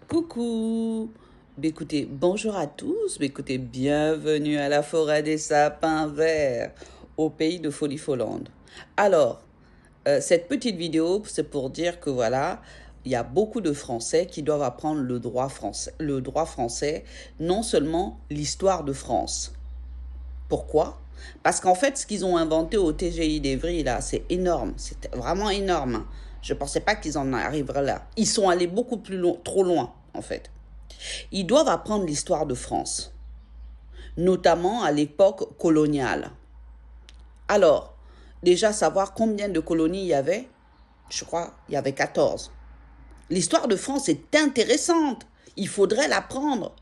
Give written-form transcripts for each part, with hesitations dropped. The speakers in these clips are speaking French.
Coucou! Écoutez, bonjour à tous. Écoutez, bienvenue à la forêt des sapins verts, au pays de Folie-Follande. Alors, cette petite vidéo, c'est pour dire que voilà, il y a beaucoup de Français qui doivent apprendre le droit français, non seulement l'histoire de France. Pourquoi? Parce qu'en fait, ce qu'ils ont inventé au TGI d'Evry, là, c'est énorme. C'est vraiment énorme. Je ne pensais pas qu'ils en arriveraient là. Ils sont allés beaucoup plus loin, trop loin, en fait. Ils doivent apprendre l'histoire de France, notamment à l'époque coloniale. Alors, déjà savoir combien de colonies il y avait, je crois il y avait 14. L'histoire de France est intéressante, il faudrait l'apprendre.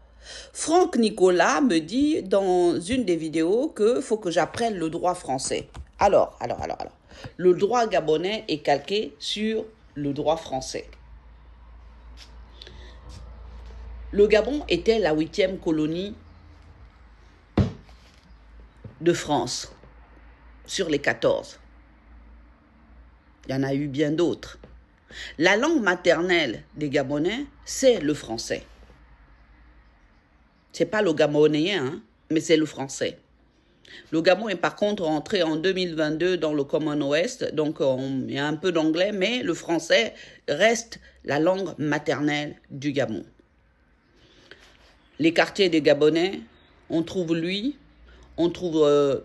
Franck Nicolas me dit dans une des vidéos qu'il faut que j'apprenne le droit français. Alors. Le droit gabonais est calqué sur le droit français. Le Gabon était la 8e colonie de France sur les 14. Il y en a eu bien d'autres. La langue maternelle des Gabonais, c'est le français. Ce n'est pas le gabonéen, hein, mais c'est le français. Le Gabon est par contre entré en 2022 dans le Commonwealth, donc il y a un peu d'anglais, mais le français reste la langue maternelle du Gabon. Les quartiers des Gabonais, on trouve lui, on trouve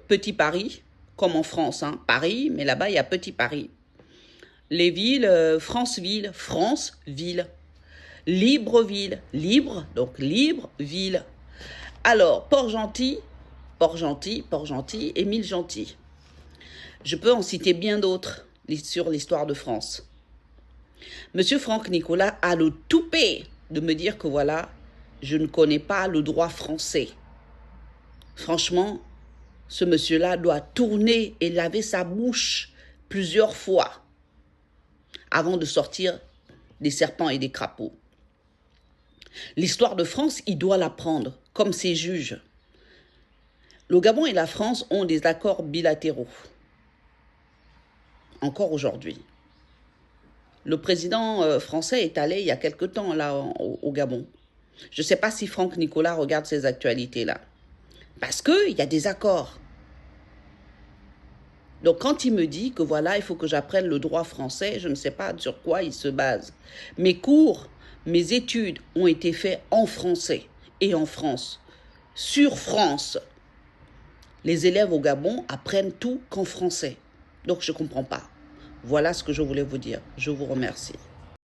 Petit Paris, comme en France, hein, Paris, mais là-bas il y a Petit Paris. Les villes, Franceville, France-Ville. Libreville, libre, donc libre-ville. Alors, Port-Gentil, Émile Gentil. Je peux en citer bien d'autres sur l'histoire de France. Monsieur Franck Nicolas a le toupet de me dire que voilà, je ne connais pas le droit français. Franchement, ce monsieur-là doit tourner et laver sa bouche plusieurs fois avant de sortir des serpents et des crapauds. L'histoire de France, il doit l'apprendre, comme ses juges. Le Gabon et la France ont des accords bilatéraux, encore aujourd'hui. Le président français est allé il y a quelque temps là au Gabon. Je ne sais pas si Franck Nicolas regarde ces actualités-là. Parce qu'il y a des accords. Donc quand il me dit que voilà, il faut que j'apprenne le droit français, je ne sais pas sur quoi il se base. Mes cours, mes études ont été faits en français et en France, sur France. Les élèves au Gabon apprennent tout qu'en français. Donc je ne comprends pas. Voilà ce que je voulais vous dire. Je vous remercie.